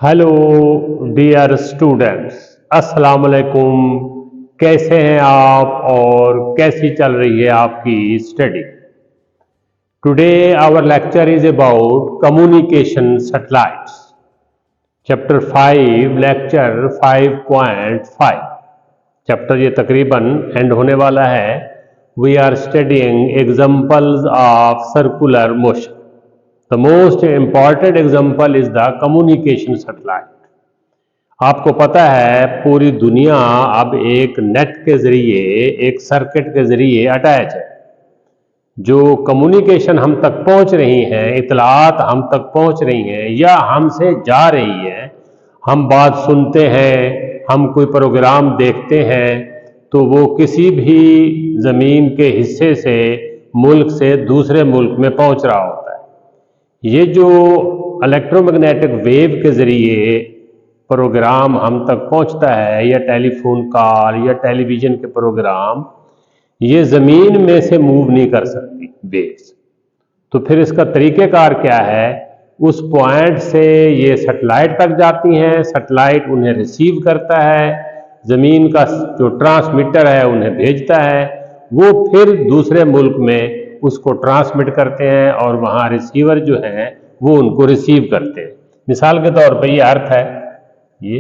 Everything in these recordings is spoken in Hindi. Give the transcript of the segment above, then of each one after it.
हेलो डियर स्टूडेंट्स, अस्सलाम वालेकुम। कैसे हैं आप और कैसी चल रही है आपकी study? Today our lecture is about communication satellites, chapter 5, lecture 5.5। Chapter ये तकरीबन एंड होने वाला है। We are studying examples of circular motion. The most important example is the communication satellite. आपको पता है पूरी दुनिया अब एक नेट के जरिए, एक सर्किट के जरिए अटैच है। जो कम्युनिकेशन हम तक पहुंच रही हैं, इतलात हम तक पहुंच रही हैं या हमसे जा रही है, हम बात सुनते हैं, हम कोई प्रोग्राम देखते हैं, तो वो किसी भी ज़मीन के हिस्से से, मुल्क से दूसरे मुल्क में पहुंच रहा होता है। ये जो इलेक्ट्रोमैग्नेटिक वेव के ज़रिए प्रोग्राम हम तक पहुंचता है, या टेलीफोन कॉल या टेलीविज़न के प्रोग्राम, ये ज़मीन में से मूव नहीं कर सकती वेव्स। तो फिर इसका तरीक़ेकार क्या है? उस पॉइंट से ये सैटेलाइट तक जाती हैं, सैटेलाइट उन्हें रिसीव करता है, ज़मीन का जो ट्रांसमीटर है उन्हें भेजता है, वो फिर दूसरे मुल्क में उसको ट्रांसमिट करते हैं और वहाँ रिसीवर जो हैं वो उनको रिसीव करते हैं। मिसाल के तौर पर ये अर्थ है, ये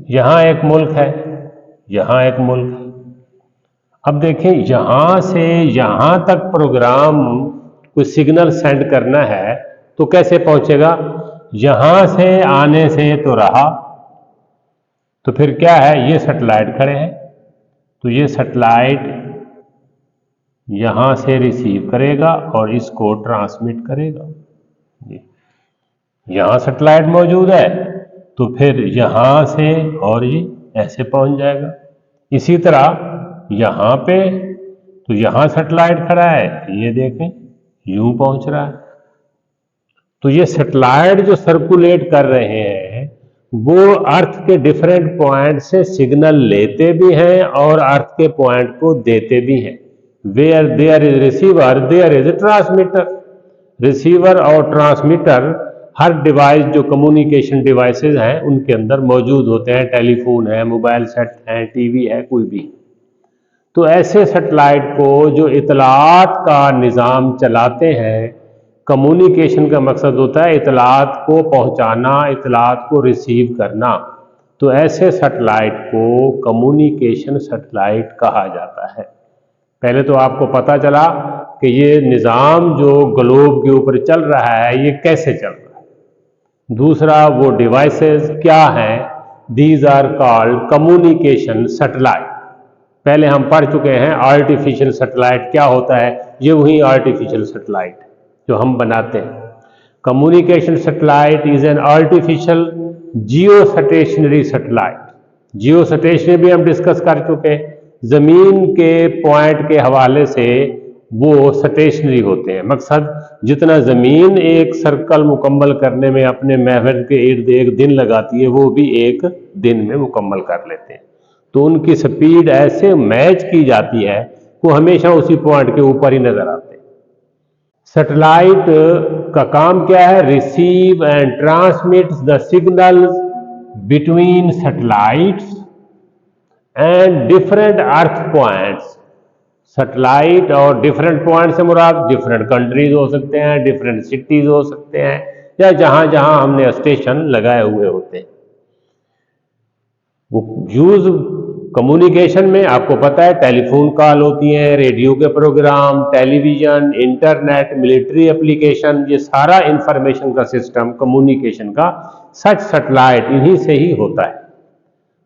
यहाँ एक मुल्क है, यहाँ एक मुल्क है। अब देखें, यहाँ से यहाँ तक प्रोग्राम कोई सिग्नल सेंड करना है तो कैसे पहुँचेगा? यहाँ से आने से तो रहा, तो फिर क्या है, ये सैटेलाइट खड़े हैं, तो ये सैटेलाइट यहाँ से रिसीव करेगा और इसको ट्रांसमिट करेगा। यहाँ सैटेलाइट मौजूद है तो फिर यहाँ से और ये ऐसे पहुँच जाएगा। इसी तरह यहाँ पे, तो यहाँ सैटेलाइट खड़ा है, ये देखें यूं पहुँच रहा है। तो ये सैटेलाइट जो सर्कुलेट कर रहे हैं वो अर्थ के डिफरेंट पॉइंट से सिग्नल लेते भी हैं और अर्थ के पॉइंट को देते भी हैं। Where there is receiver there is transmitter. Receiver और ट्रांसमीटर हर डिवाइस, जो कम्युनिकेशन डिवाइसेस हैं, उनके अंदर मौजूद होते हैं। टेलीफोन है, मोबाइल सेट है, टीवी है, कोई भी। तो ऐसे सैटेलाइट को जो इतलात का निज़ाम चलाते हैं, कम्युनिकेशन का मकसद होता है इतलात को पहुंचाना, इतलात को रिसीव करना, तो ऐसे सैटेलाइट को कम्युनिकेशन सैटेलाइट कहा जाता है। पहले तो आपको पता चला कि ये निज़ाम जो ग्लोब के ऊपर चल रहा है ये कैसे चल रहा है। दूसरा, वो डिवाइसेस क्या हैं? These are called communication satellite. पहले हम पढ़ चुके हैं आर्टिफिशियल सैटेलाइट क्या होता है। ये वही आर्टिफिशियल सैटेलाइट जो हम बनाते हैं। Communication satellite is an artificial Jio stationery satellite. Jio stationery भी हम डिस्कस कर चुके हैं। ज़मीन के पॉइंट के हवाले से वो स्टेशनरी होते हैं। मकसद, जितना ज़मीन एक सर्कल मुकम्मल करने में अपने महवर के इर्द एक दिन लगाती है, वो भी एक दिन में मुकम्मल कर लेते हैं। तो उनकी स्पीड ऐसे मैच की जाती है, वो हमेशा उसी पॉइंट के ऊपर ही नजर आते हैं। सैटेलाइट का काम क्या है? Receive and transmit the signals between satellites and different earth points. Satellite और डिफरेंट पॉइंट से मुराद डिफरेंट कंट्रीज हो सकते हैं, डिफरेंट सिटीज हो सकते हैं, या जहां जहां हमने स्टेशन लगाए हुए होते हैं। वो यूज कम्युनिकेशन में आपको पता है टेलीफोन कॉल होती हैं, रेडियो के programme, television, internet, military application, ये सारा इंफॉर्मेशन का सिस्टम कम्युनिकेशन का सच सैटेलाइट इन्हीं से ही होता है।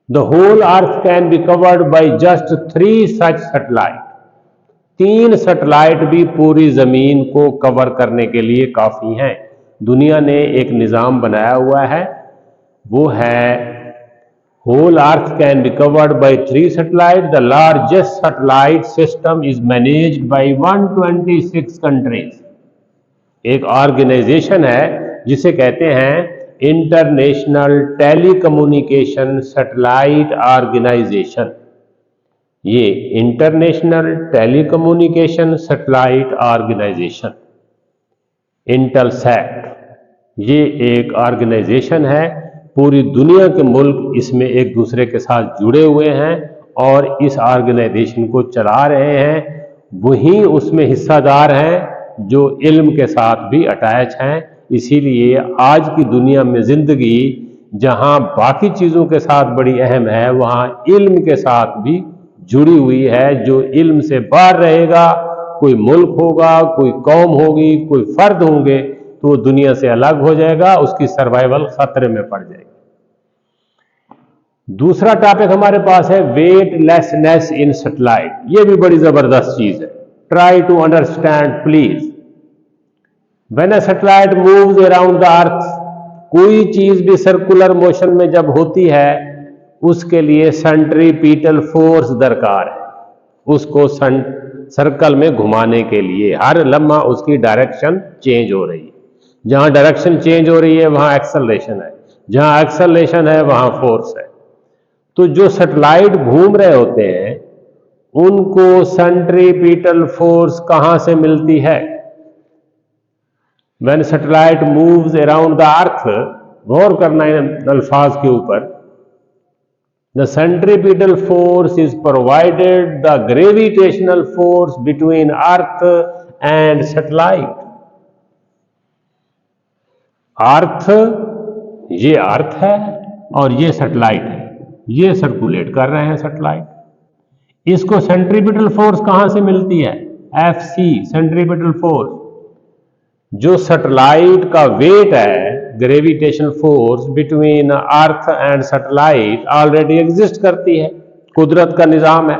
The whole earth can be covered by just 3 such satellite. 3 satellite भी पूरी जमीन को कवर करने के लिए काफी हैं। दुनिया ने एक निज़ाम बनाया हुआ है, वो है whole earth can be covered by 3 satellites. The largest satellite system is managed by 126 countries. एक ऑर्गेनाइजेशन है जिसे कहते हैं इंटरनेशनल टेलीकम्युनिकेशन सैटेलाइट ऑर्गेनाइजेशन। ये international telecommunication satellite organisation Intelsat, ये एक ऑर्गेनाइजेशन है, पूरी दुनिया के मुल्क इसमें एक दूसरे के साथ जुड़े हुए हैं और इस ऑर्गेनाइजेशन को चला रहे हैं। वही उसमें हिस्सादार हैं जो इल्म के साथ भी अटैच हैं। इसीलिए आज की दुनिया में ज़िंदगी जहां बाकी चीज़ों के साथ बड़ी अहम है, वहां इल्म के साथ भी जुड़ी हुई है। जो इल्म से बाहर रहेगा, कोई मुल्क होगा, कोई कौम होगी, कोई फर्द होंगे, तो वो दुनिया से अलग हो जाएगा, उसकी सर्वाइवल खतरे में पड़ जाएगी। दूसरा टॉपिक हमारे पास है वेटलेसनेस इन सैटेलाइट। ये भी बड़ी जबरदस्त चीज है। Try to understand please. When a satellite moves around the earth, कोई चीज भी सर्कुलर मोशन में जब होती है, उसके लिए सेंट्रीपिटल फोर्स दरकार है। उसको सर्कल में घुमाने के लिए हर लम्हा उसकी डायरेक्शन चेंज हो रही है। जहां डायरेक्शन चेंज हो रही है वहां एक्सेलरेशन है, जहां एक्सेलरेशन है वहां फोर्स है। तो जो सैटेलाइट घूम रहे होते हैं उनको सेंट्रीपिटल फोर्स कहां से मिलती है? When satellite moves around the earth, गौर करना इन अल्फाज के ऊपर। The centripetal force is provided the gravitational force between earth and satellite. Earth, ये अर्थ है और ये सैटेलाइट है, ये सर्कुलेट कर रहे हैं सैटेलाइट। इसको सेंट्रीपिटल फोर्स कहां से मिलती है? Fc, centripetal force. जो सैटेलाइट का वेट है, gravitational force between earth and satellite already exist करती है, कुदरत का निजाम है।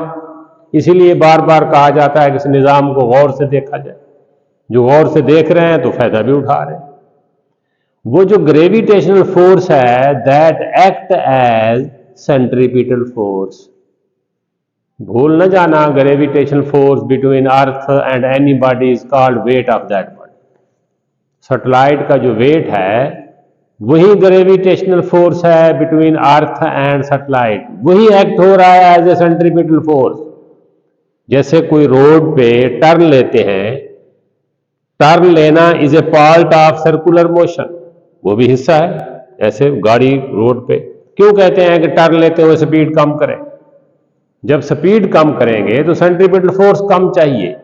इसीलिए बार बार कहा जाता है कि इस निजाम को गौर से देखा जाए। जो गौर से देख रहे हैं तो फायदा भी उठा रहे हैं। वो जो ग्रेविटेशनल फोर्स है, that act as centripetal force. भूल न जाना, gravitational force between earth and any body is called weight of that body. Satellite का जो वेट है वही ग्रेविटेशनल फोर्स है बिटवीन अर्थ एंड सैटेलाइट, वही एक्ट हो रहा है एज ए सेंट्रीपिटल फोर्स। जैसे कोई रोड पे टर्न लेते हैं, टर्न लेना is a part of circular motion, वो भी हिस्सा है। ऐसे गाड़ी रोड पे क्यों कहते हैं कि टर्न लेते हुए स्पीड कम करें? जब स्पीड कम करेंगे तो सेंट्रीपिटल फोर्स कम चाहिए।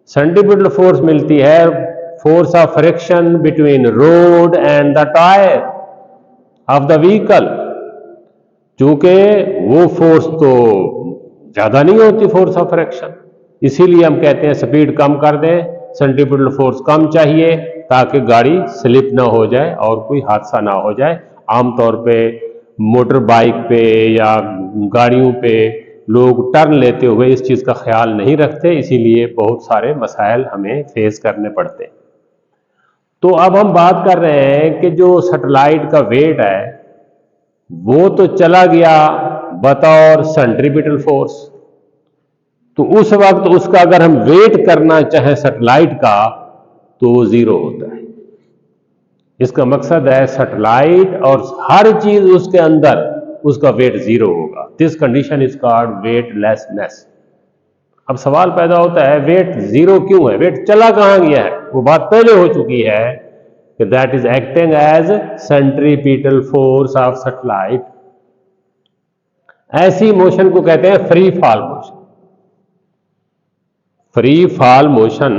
सेंट्रीपिटल फोर्स मिलती है force of friction between road and the tyre of the vehicle. चूंकि वो फोर्स तो ज्यादा नहीं होती, फोर्स ऑफ फ्रिक्शन, इसीलिए हम कहते हैं स्पीड कम कर दें, सेंट्रीपिटल फोर्स कम चाहिए ताकि गाड़ी स्लिप ना हो जाए और कोई हादसा ना हो जाए। आमतौर पे मोटर बाइक पे या गाड़ियों पे लोग टर्न लेते हुए इस चीज़ का ख्याल नहीं रखते, इसीलिए बहुत सारे मसाइल हमें फेस करने पड़ते हैं। तो अब हम बात कर रहे हैं कि जो सैटेलाइट का वेट है वो तो चला गया बतौर सेंट्रीपिटल फोर्स, तो उस वक्त उसका अगर हम वेट करना चाहें सैटेलाइट का तो वो जीरो होता है। इसका मकसद है सैटेलाइट और हर चीज उसके अंदर उसका वेट जीरो होगा। This condition is called weightlessness. अब सवाल पैदा होता है वेट जीरो क्यों है, वेट चला कहां गया है? वो बात पहले हो चुकी है कि that is acting as centripetal force of satellite. ऐसी मोशन को कहते हैं free fall motion. Free fall motion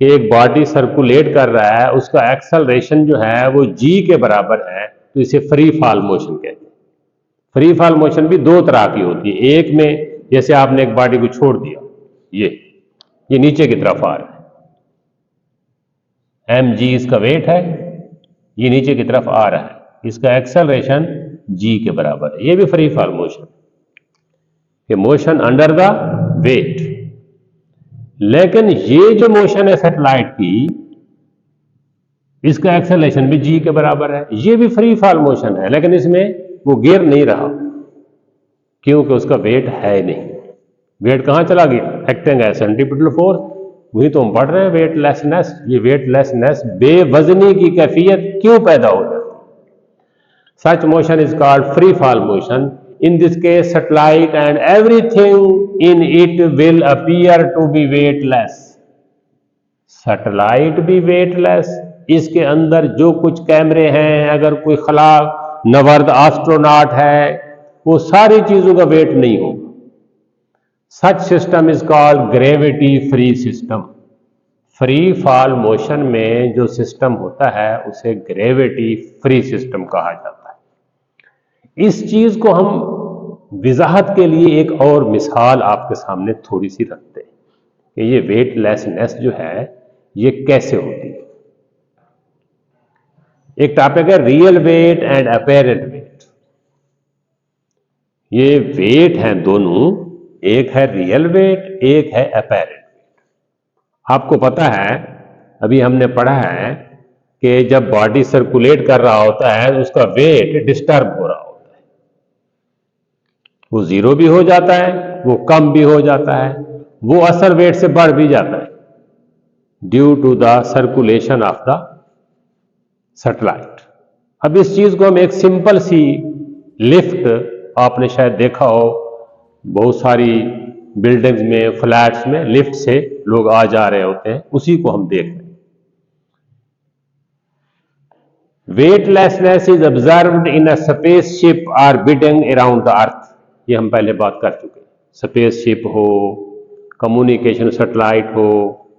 कि एक बॉडी सर्कुलेट कर रहा है, उसका एक्सेलरेशन जो है वो g के बराबर है, तो इसे फ्री फॉल मोशन कहते हैं। फ्री फॉल मोशन भी दो तरह की होती है। एक में जैसे आपने एक बॉडी को छोड़ दिया, ये नीचे की तरफ आ रहा है, mg इसका वेट है, ये नीचे की तरफ आ रहा है, इसका एक्सेलरेशन g के बराबर है। ये भी फ्री फॉल मोशन, ये मोशन अंडर द वेट। लेकिन ये जो मोशन है सैटेलाइट की, इसका एक्सेलरेशन भी g के बराबर है, ये भी फ्री फॉल मोशन है, लेकिन इसमें वो गिर नहीं रहा क्योंकि उसका वेट है नहीं। वेट कहां चला गया? एक्टिंग है सेंट्रीपिटल फोर्स। वही तो हम पढ़ रहे हैं वेटलेसनेस। ये वेटलेसनेस बेवजनी की कैफियत क्यों पैदा हो जाती है? Such motion is called free fall motion. In this case, satellite and everything in it will appear to be weightless. Satellite भी वेटलेस, इसके अंदर जो कुछ कैमरे हैं, अगर कोई खला नवर्द एस्ट्रोनॉट है, वो सारी चीजों का वेट नहीं होगा। Such system is called gravity free system. Free fall motion में जो सिस्टम होता है उसे ग्रेविटी फ्री सिस्टम कहा जाता है। इस चीज को हम वजाहत के लिए एक और मिसाल आपके सामने थोड़ी सी रखते हैं कि ये वेटलेसनेस जो है ये कैसे होती है। एक टॉपिक है real weight and apparent weight. ये वेट हैं दोनों, एक है रियल वेट, एक है अपेरेंट वेट। आपको पता है, अभी हमने पढ़ा है कि जब बॉडी सर्कुलेट कर रहा होता है उसका वेट डिस्टर्ब हो रहा होता है, वो जीरो भी हो जाता है, वो कम भी हो जाता है, वो असल वेट से बढ़ भी जाता है due to the circulation of the satellite. अब इस चीज को हम एक सिंपल सी लिफ्ट, आपने शायद देखा हो बहुत सारी बिल्डिंग्स में, फ्लैट्स में लिफ्ट से लोग आ जा रहे होते हैं, उसी को हम देख रहे हैं। Weightlessness is observed in a spaceship orbiting around the अर्थ। ये हम पहले बात कर चुके हैं। स्पेसशिप हो, कम्युनिकेशन सैटेलाइट हो,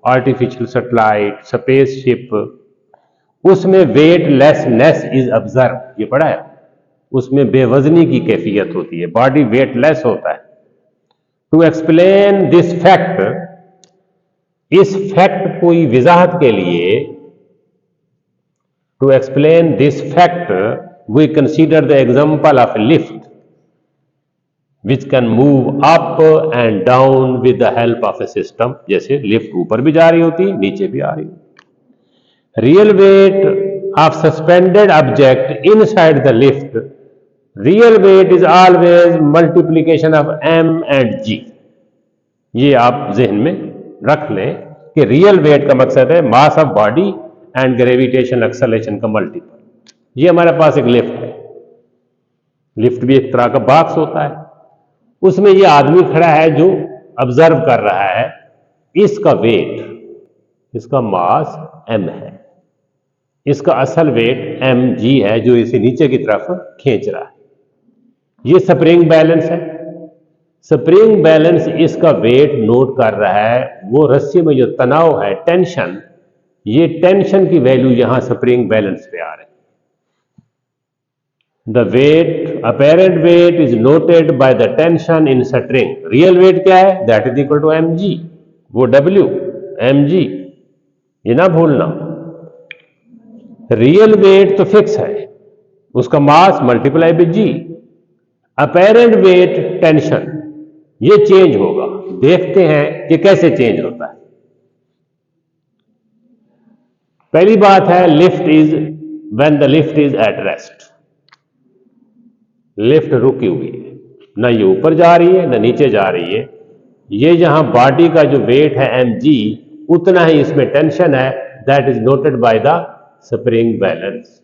आर्टिफिशियल सैटेलाइट, स्पेसशिप, उसमें वेटलेसनेस इज ऑब्जर्व, ये पढ़ा है। उसमें बेवजनी की कैफियत होती है, बॉडी वेटलेस होता है। टू एक्सप्लेन दिस फैक्ट, इस फैक्ट को वजाहत के लिए, to explain this fact we consider the example of lift which can move up and down with the help of a system. जैसे लिफ्ट ऊपर भी जा रही होती, नीचे भी आ रही होती। Real weight of suspended object inside the lift, real weight is always multiplication of m and g। ये आप जहन में रख लें कि रियल वेट का मकसद है mass of body and gravitation acceleration का मल्टीपल। ये हमारे पास एक लिफ्ट है, लिफ्ट भी एक तरह का बॉक्स होता है, उसमें ये आदमी खड़ा है जो ऑब्जर्व कर रहा है। इसका वेट, इसका मास m है, इसका असल वेट mg है जो इसे नीचे की तरफ खींच रहा है। ये स्प्रिंग बैलेंस है। स्प्रिंग बैलेंस इसका वेट नोट कर रहा है। वो रस्सी में जो तनाव है, टेंशन, ये टेंशन की वैल्यू यहां स्प्रिंग बैलेंस पे आ रही है। The weight, apparent weight is noted by the tension in string. Real weight क्या है? That is equal to mg, वो w mg, ये ना भूलना। रियल वेट तो फिक्स है, उसका मास multiply by g। Apparent wait tension, ये चेंज होगा। देखते हैं कि कैसे चेंज होता है। पहली बात है lift is, when the lift is at rest. Lift रुकी हुई है, ना ये ऊपर जा रही है ना नीचे जा रही है। ये जहां बॉडी का जो वेट है mg, उतना ही इसमें टेंशन है, that is noted by the spring balance.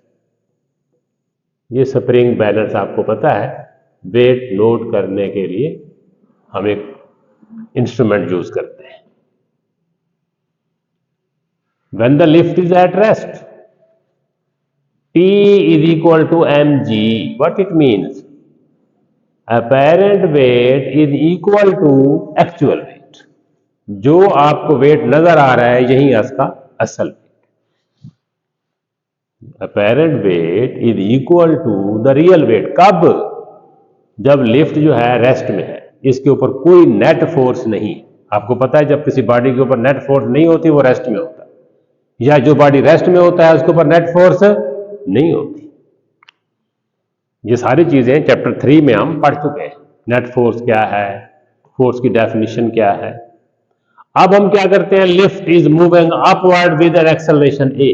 ये स्प्रिंग बैलेंस आपको पता है, वेट नोट करने के लिए हम एक इंस्ट्रूमेंट यूज करते हैं। When the lift is at rest, T is equal to mg. What it means? Apparent weight is equal to actual weight. जो आपको वेट नजर आ रहा है यही इसका असल wait. Apparent weight is equal to the real weight. कब? जब लिफ्ट जो है रेस्ट में है, इसके ऊपर कोई नेट फोर्स नहीं। आपको पता है जब किसी बॉडी के ऊपर नेट फोर्स नहीं होती वो रेस्ट में होता है, या जो बॉडी रेस्ट में होता है उसके ऊपर नेट फोर्स नहीं होती। ये सारी चीजें चैप्टर 3 में हम पढ़ चुके हैं। नेट फोर्स क्या है, फोर्स की डेफिनेशन क्या है। अब हम क्या करते हैं, lift is moving upward with an acceleration a।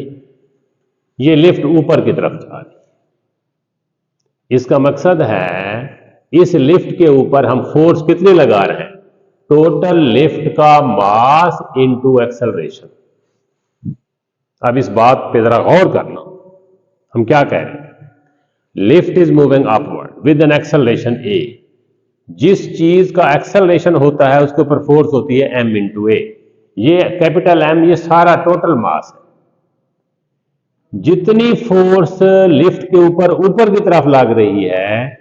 ये लिफ्ट ऊपर की तरफ जा रही है। इसका मकसद है इस लिफ्ट के ऊपर हम फोर्स कितनी लगा रहे हैं, टोटल लिफ्ट का मास इनटू एक्सेलरेशन। अब इस बात पे जरा गौर करना, हम क्या कह रहे हैं, lift is moving upward with an acceleration a। जिस चीज का एक्सेलरेशन होता है उसके ऊपर फोर्स होती है m इंटू a। ये कैपिटल एम, ये सारा टोटल मास है। जितनी फोर्स लिफ्ट के ऊपर की तरफ लग रही है,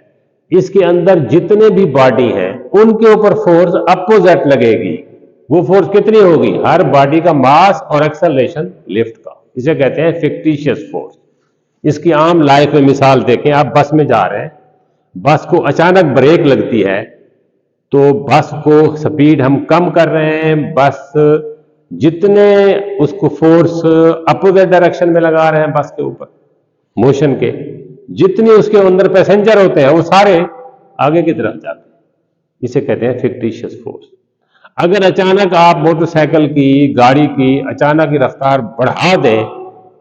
इसके अंदर जितने भी बॉडी हैं उनके ऊपर फोर्स अपोजिट लगेगी। वो फोर्स कितनी होगी? हर बॉडी का मास और एक्सेलरेशन लिफ्ट का, इसे कहते हैं फिक्टिशियस फोर्स। इसकी आम लाइफ में मिसाल देखें, आप बस में जा रहे हैं, बस को अचानक ब्रेक लगती है, तो बस को स्पीड हम कम कर रहे हैं, बस जितने उसको फोर्स अपोजिट डायरेक्शन में लगा रहे हैं बस के ऊपर मोशन के, जितने उसके अंदर पैसेंजर होते हैं वो सारे आगे की तरफ जाते हैं। इसे कहते हैं फिक्टिशियस फोर्स। अगर अचानक आप मोटरसाइकिल की, गाड़ी की अचानक की रफ्तार बढ़ा दें,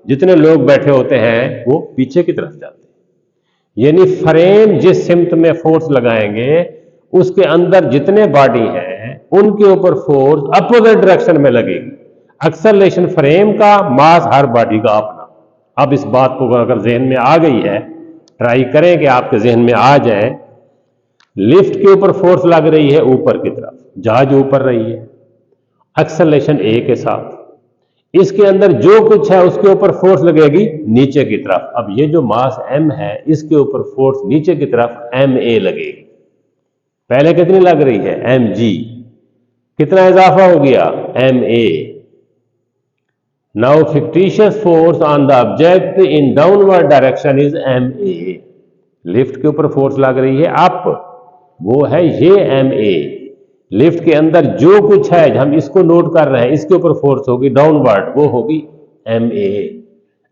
जितने लोग बैठे होते हैं वो पीछे की तरफ जाते हैं। यानी फ्रेम जिस सिमत में फोर्स लगाएंगे, उसके अंदर जितने बॉडी हैं उनके ऊपर फोर्स अपोजिट डायरेक्शन में लगेगी। एक्सेलरेशन फ्रेम का, मास हर बॉडी का अपना। अब इस बात को अगर जहन में आ गई है, ट्राई करें कि आपके जहन में आ जाए। लिफ्ट के ऊपर फोर्स लग रही है ऊपर की तरफ, जहाज ऊपर रही है एक्सेलरेशन ए के साथ, इसके अंदर जो कुछ है उसके ऊपर फोर्स लगेगी नीचे की तरफ। अब ये जो मास m है, इसके ऊपर फोर्स नीचे की तरफ ma लगेगी। पहले कितनी लग रही है? mg। कितना इजाफा हो गया? ma। Now fictitious force on the object in downward direction is ma। Lift के ऊपर फोर्स लग रही है अप, वो है ये ma। लिफ्ट के अंदर जो कुछ है, हम इसको नोट कर रहे हैं, इसके ऊपर फोर्स होगी डाउनवर्ड, वो होगी ma।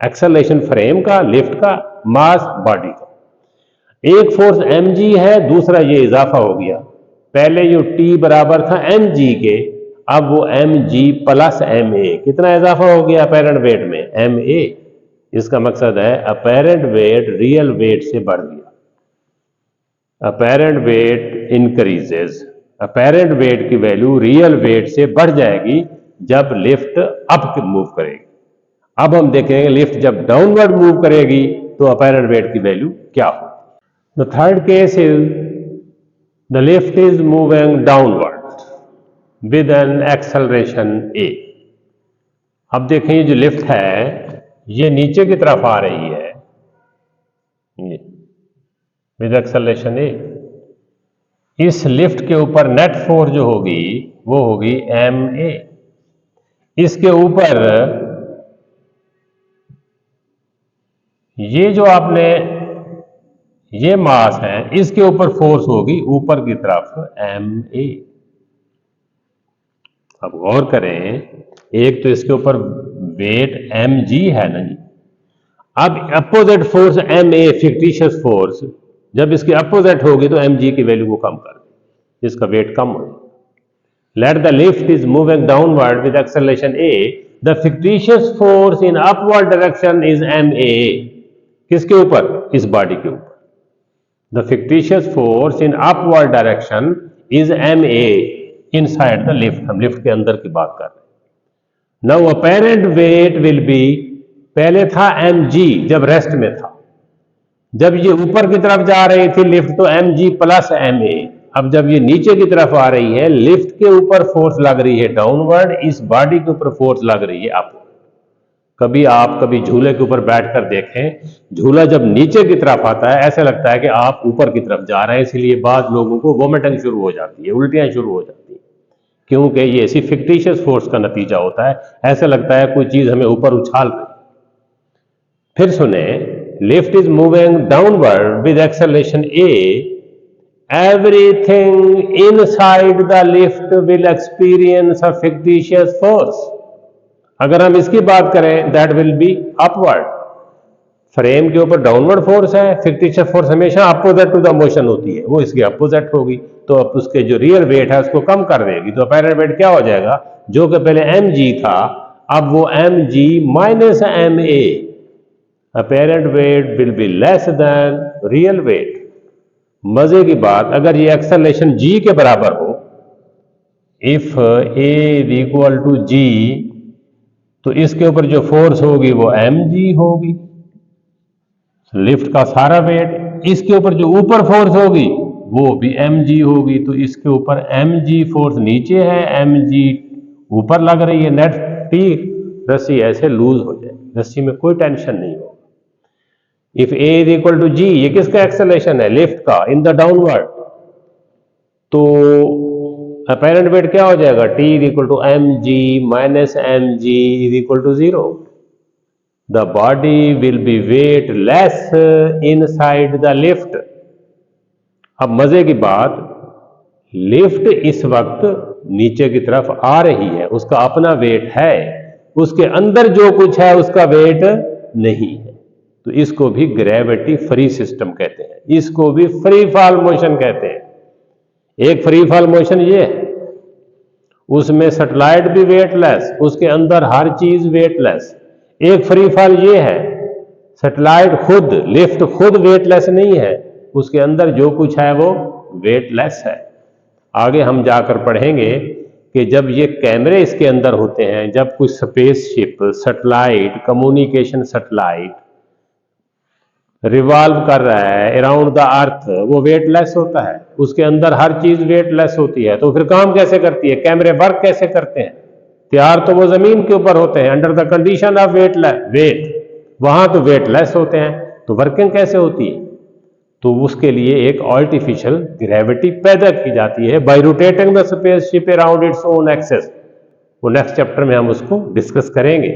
एक्सेलरेशन फ्रेम का, लिफ्ट का, मास बॉडी का। एक फोर्स mg है, दूसरा ये इजाफा हो गया। पहले जो t बराबर था mg के, अब वो mg प्लस ma। कितना इजाफा हो गया अपेरेंट वेट में? ma। इसका मकसद है अपेरेंट वेट रियल वेट से बढ़ गया। Apparent wait increases, apparent wait की वैल्यू रियल वेट से बढ़ जाएगी जब लिफ्ट अप मूव करेगी। अब हम देखेंगे लिफ्ट जब डाउनवर्ड मूव करेगी तो अपेरेंट वेट की वैल्यू क्या होगी। The third case is the lift is moving downward with an acceleration A. अब देखें ये जो लिफ्ट है ये नीचे की तरफ आ रही है विद एक्सेलरेशन ए। इस लिफ्ट के ऊपर नेट फोर्स जो होगी वो होगी ma। इसके ऊपर ये जो आपने ये मास है, इसके ऊपर फोर्स होगी ऊपर की तरफ ma। अब गौर करें, एक तो इसके ऊपर वेट mg है ना जी। अब opposite force ma, fictitious force, जब इसकी अपोजिट होगी तो mg की वैल्यू को कम कर दे, इसका वेट कम हो। Let the lift is moving downward with acceleration a, the fictitious force in upward direction is ma। किसके ऊपर? इस बॉडी के ऊपर। The fictitious force in upward direction is ma inside the lift. हम लिफ्ट के अंदर की बात कर रहे हैं। Now apparent weight will B, पहले था mg जब रेस्ट में था, जब ये ऊपर की तरफ जा रही थी लिफ्ट तो mg प्लस ma। अब जब ये नीचे की तरफ आ रही है, लिफ्ट के ऊपर फोर्स लग रही है डाउनवर्ड, इस बॉडी के ऊपर फोर्स लग रही है अपवर्ड। कभी झूले के ऊपर बैठकर देखें, झूला जब नीचे की तरफ आता है ऐसा लगता है कि आप ऊपर की तरफ जा रहे हैं, इसलिए बाद लोगों को वोमिटिंग शुरू हो जाती है, उल्टियां शुरू हो जाती है, क्योंकि ये ऐसी फिक्टिशियस फोर्स का नतीजा होता है। ऐसा लगता है कोई चीज हमें ऊपर उछाल रही। फिर सुने, lift is moving downward with acceleration A, everything inside the lift will experience a fictitious force। अगर हम इसकी बात करें that will be upward. Frame के ऊपर डाउनवर्ड फोर्स है, फिक्टिशियस फोर्स हमेशा अपोजिट टू द मोशन होती है, वो इसकी अपोजिट होगी, तो अब उसके जो रियल वेट है उसको कम कर देगी, तो अपेरेंट वेट क्या हो जाएगा? जो कि पहले mg था अब वो mg minus ma। Apparent weight will be less than real weight. मजे की बात, अगर ये एक्सेलरेशन g के बराबर हो, if a is equal to g, तो इसके ऊपर जो फोर्स होगी वो mg होगी, लिफ्ट का सारा वेट। इसके ऊपर जो ऊपर फोर्स होगी वो भी mg होगी, तो इसके ऊपर mg फोर्स नीचे है, mg ऊपर लग रही है नेट टी, रस्सी ऐसे लूज हो जाएगी, रस्सी में कोई टेंशन नहीं होगा। If a is equal to g, ये किसका एक्सेलरेशन है? लिफ्ट का इन द डाउनवर्ड, तो अपेरेंट वेट क्या हो जाएगा? T is equal to m g minus m g is equal to 0। The body will be weightless inside the lift. अब मजे की बात, लिफ्ट इस वक्त नीचे की तरफ आ रही है, उसका अपना वेट है, उसके अंदर जो कुछ है उसका वेट नहीं है, तो इसको भी ग्रेविटी फ्री सिस्टम कहते हैं, इसको भी फ्री फॉल मोशन कहते हैं। एक फ्री फॉल मोशन ये है, उसमें सैटेलाइट भी वेटलेस, उसके अंदर हर चीज वेटलेस। एक फ्री फॉल ये है, सैटेलाइट खुद, लिफ्ट खुद वेटलेस नहीं है, उसके अंदर जो कुछ है वो वेटलेस है। आगे हम जाकर पढ़ेंगे कि जब ये कैमरे इसके अंदर होते हैं, जब कोई spaceship, satellite, communication satellite revolve कर रहा है अराउंड द अर्थ, वो वेटलेस होता है, उसके अंदर हर चीज वेटलेस होती है, तो फिर काम कैसे करती है? कैमरे वर्क कैसे करते हैं? तैयार तो वो जमीन के ऊपर होते हैं under the condition of weight, वहां तो वेटलेस होते हैं, तो वर्किंग कैसे होती है? तो उसके लिए एक आर्टिफिशियल ग्रेविटी पैदा की जाती है bye rotating the spaceship around its own axis. वो नेक्स्ट चैप्टर में हम उसको डिस्कस करेंगे,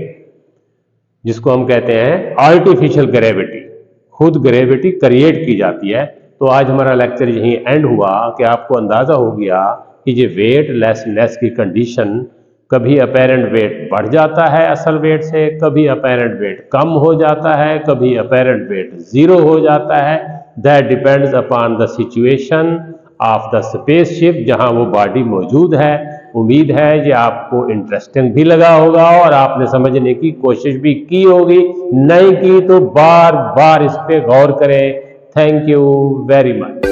जिसको हम कहते हैं आर्टिफिशियल ग्रेविटी। खुद ग्रेविटी क्रिएट की जाती है। तो आज हमारा लेक्चर यहीं एंड हुआ कि आपको अंदाजा हो गया कि ये वेटलेसनेस की कंडीशन, कभी अपेरेंट वेट बढ़ जाता है असल वेट से, कभी अपेरेंट वेट कम हो जाता है, कभी अपेरेंट वेट 0 हो जाता है। That depends upon the situation of the spaceship, जहां वो बॉडी मौजूद है। उम्मीद है ये आपको इंटरेस्टिंग भी लगा होगा और आपने समझने की कोशिश भी की होगी, नहीं की तो बार बार इस पे गौर करें। Thank you very much.